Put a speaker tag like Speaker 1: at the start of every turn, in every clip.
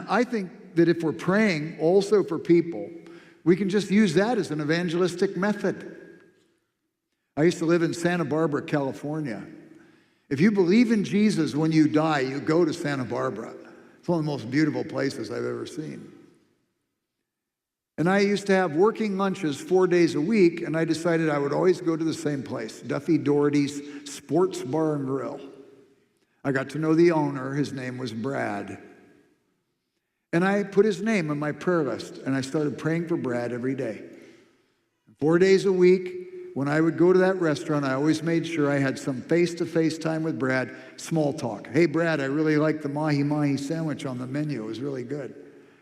Speaker 1: I think that if we're praying also for people, we can just use that as an evangelistic method. I used to live in Santa Barbara, California. If you believe in Jesus when you die, you go to Santa Barbara. It's one of the most beautiful places I've ever seen. And I used to have working lunches 4 days a week, and I decided I would always go to the same place, Duffy Doherty's Sports Bar and Grill. I got to know the owner. His name was Brad. And I put his name on my prayer list, and I started praying for Brad every day. 4 days a week, when I would go to that restaurant, I always made sure I had some face-to-face time with Brad, small talk. Hey, Brad, I really like the mahi-mahi sandwich on the menu. It was really good.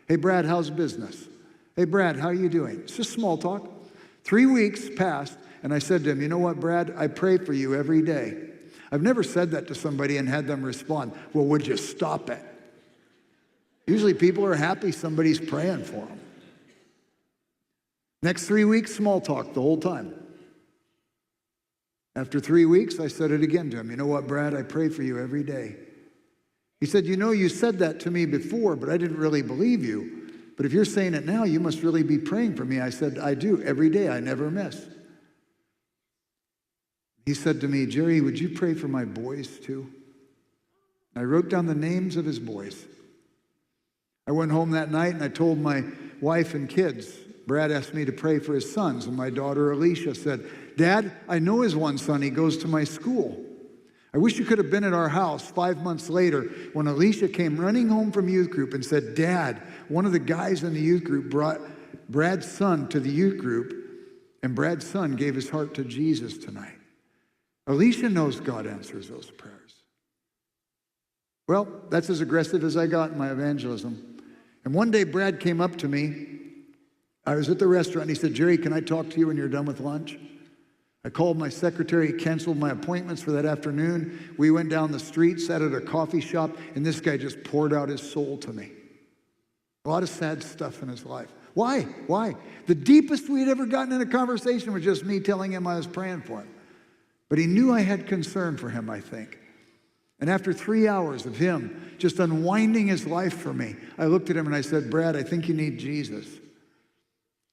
Speaker 1: Hey, Brad, how's business? Hey, Brad, how are you doing? It's just small talk. 3 weeks passed, and I said to him, you know what, Brad? I pray for you every day. I've never said that to somebody and had them respond, well, would you stop it? Usually people are happy somebody's praying for them. Next 3 weeks, small talk the whole time. After 3 weeks, I said it again to him. You know what, Brad? I pray for you every day. He said, you know, you said that to me before, but I didn't really believe you. But if you're saying it now, you must really be praying for me. I said, I do, every day. I never miss. He said to me, Jerry, would you pray for my boys too? I wrote down the names of his boys. I went home that night and I told my wife and kids. Brad asked me to pray for his sons, and my daughter Alicia said, Dad, I know his one son. He goes to my school. I wish you could have been at our house 5 months later when Alicia came running home from youth group and said, Dad, one of the guys in the youth group brought Brad's son to the youth group, and Brad's son gave his heart to Jesus tonight. Alicia knows God answers those prayers. Well, that's as aggressive as I got in my evangelism. And one day Brad came up to me. I was at the restaurant, and he said, Jerry, can I talk to you when you're done with lunch? I called my secretary, canceled my appointments for that afternoon. We went down the street, sat at a coffee shop, and this guy just poured out his soul to me. A lot of sad stuff in his life. Why? Why? The deepest we had ever gotten in a conversation was just me telling him I was praying for him. But he knew I had concern for him, I think. And after 3 hours of him just unwinding his life for me, I looked at him and I said, Brad, I think you need Jesus.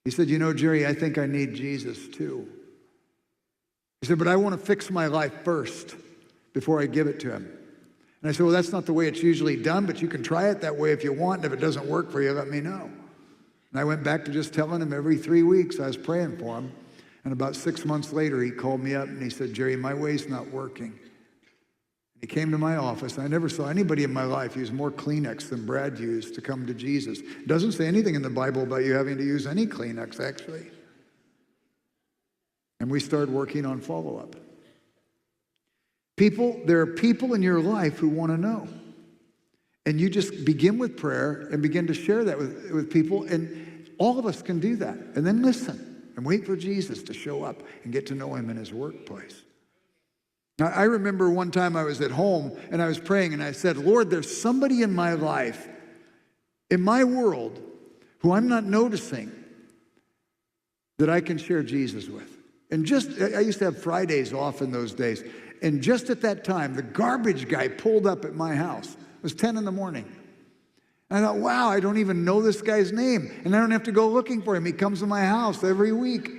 Speaker 1: He said, you know, Jerry, I think I need Jesus too. He said, but I want to fix my life first before I give it to him. And I said, well, that's not the way it's usually done, but you can try it that way if you want. And if it doesn't work for you, let me know. And I went back to just telling him every 3 weeks I was praying for him. And about 6 months later, he called me up and he said, Jerry, my way's not working. He came to my office. I never saw anybody in my life use more Kleenex than Brad used to come to Jesus. It doesn't say anything in the Bible about you having to use any Kleenex, actually. And we started working on follow-up. There are people in your life who want to know. And you just begin with prayer and begin to share that with people. And all of us can do that. And then listen and wait for Jesus to show up and get to know him in his workplace. Now, I remember one time I was at home and I was praying and I said, Lord, there's somebody in my life, in my world, who I'm not noticing that I can share Jesus with. And I used to have Fridays off in those days. And just at that time, the garbage guy pulled up at my house. It was 10 in the morning. And I thought, wow, I don't even know this guy's name. And I don't have to go looking for him. He comes to my house every week.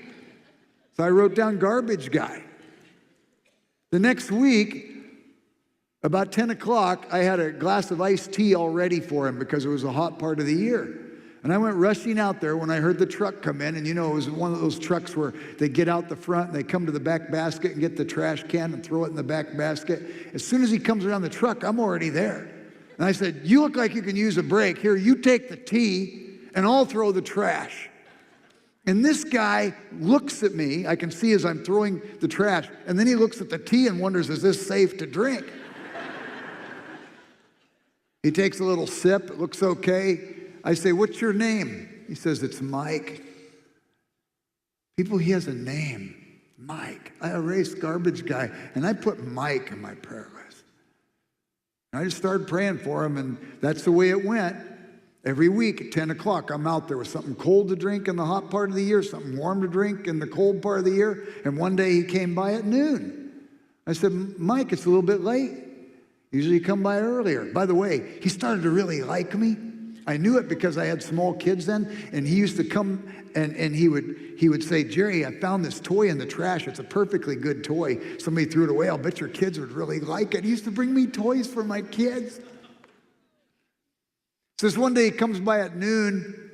Speaker 1: So I wrote down garbage guy. The next week, about 10 o'clock, I had a glass of iced tea all ready for him because it was a hot part of the year. And I went rushing out there when I heard the truck come in. And you know, it was one of those trucks where they get out the front and they come to the back basket and get the trash can and throw it in the back basket. As soon as he comes around the truck, I'm already there. And I said, you look like you can use a break. Here, you take the tea and I'll throw the trash. And this guy looks at me. I can see as I'm throwing the trash. And then he looks at the tea and wonders, is this safe to drink? He takes a little sip. It looks okay. I say, what's your name? He says, it's Mike. People, he has a name, Mike. I erased garbage guy, and I put Mike in my prayer list. And I just started praying for him, and that's the way it went. Every week at 10 o'clock, I'm out there with something cold to drink in the hot part of the year, something warm to drink in the cold part of the year, and one day he came by at noon. I said, Mike, it's a little bit late. Usually you come by earlier. By the way, he started to really like me. I knew it because I had small kids then, and he used to come and he would say, Jerry, I found this toy in the trash. It's a perfectly good toy. Somebody threw it away. I'll bet your kids would really like it. He used to bring me toys for my kids. So this one day he comes by at noon,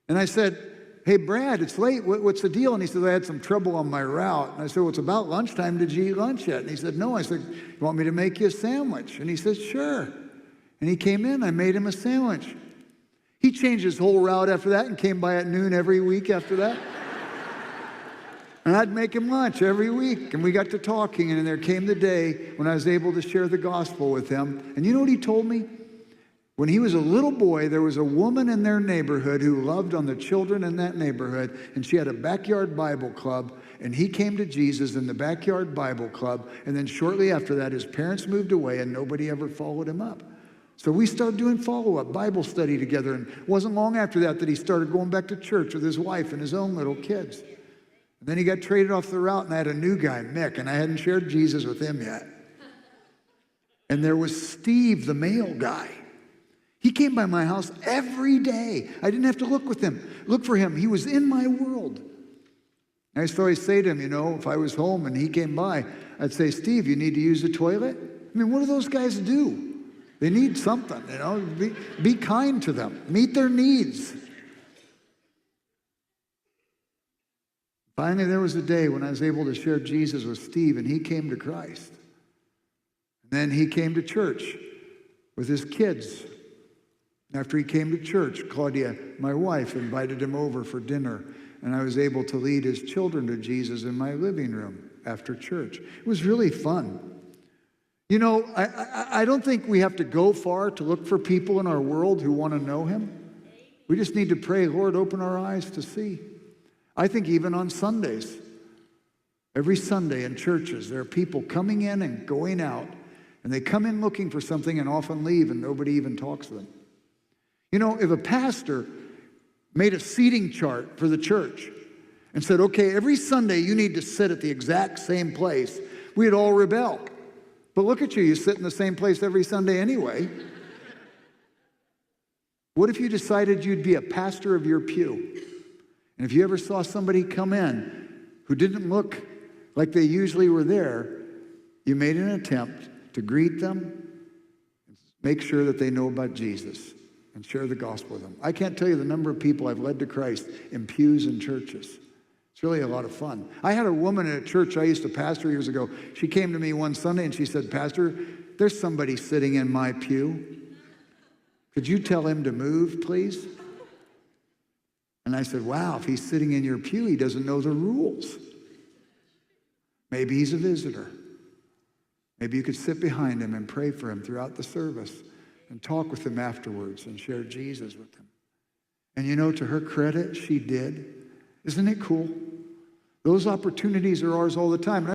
Speaker 1: and I said, hey, Brad, it's late. What's the deal? And he said, I had some trouble on my route. And I said, well, it's about lunchtime. Did you eat lunch yet? And he said, no. I said, you want me to make you a sandwich? And he said, sure. And he came in. I made him a sandwich. He changed his whole route after that and came by at noon every week after that. And I'd make him lunch every week. And we got to talking, and then there came the day when I was able to share the gospel with him. And you know what he told me? When he was a little boy, there was a woman in their neighborhood who loved on the children in that neighborhood, and she had a backyard Bible club, and he came to Jesus in the backyard Bible club, and then shortly after that, his parents moved away, and nobody ever followed him up. So we started doing follow-up Bible study together, and it wasn't long after that that he started going back to church with his wife and his own little kids. And then he got traded off the route, and I had a new guy, Mick, and I hadn't shared Jesus with him yet. And there was Steve, the male guy. He came by my house every day. I didn't have to look for him. He was in my world. I used to always say to him, you know, if I was home and he came by, I'd say, Steve, you need to use the toilet? I mean, what do those guys do? They need something, you know. Be kind to them. Meet their needs. Finally, there was a day when I was able to share Jesus with Steve, and he came to Christ. And then he came to church with his kids. After he came to church, Claudia, my wife, invited him over for dinner, and I was able to lead his children to Jesus in my living room after church. It was really fun. You know, I don't think we have to go far to look for people in our world who want to know him. We just need to pray, Lord, open our eyes to see. I think even on Sundays, every Sunday in churches, there are people coming in and going out, and they come in looking for something and often leave, and nobody even talks to them. You know, if a pastor made a seating chart for the church and said, okay, every Sunday you need to sit at the exact same place, we'd all rebel. But look at you, you sit in the same place every Sunday anyway. What if you decided you'd be a pastor of your pew? And if you ever saw somebody come in who didn't look like they usually were there, you made an attempt to greet them, make sure that they know about Jesus, and share the gospel with them. I can't tell you the number of people I've led to Christ in pews and churches. It's really a lot of fun. I had a woman at a church I used to pastor years ago. She came to me one Sunday and she said, Pastor, there's somebody sitting in my pew. Could you tell him to move, please? And I said, wow, if he's sitting in your pew, he doesn't know the rules. Maybe he's a visitor. Maybe you could sit behind him and pray for him throughout the service and talk with him afterwards and share Jesus with him. And you know, to her credit, she did. Isn't it cool? Those opportunities are ours all the time.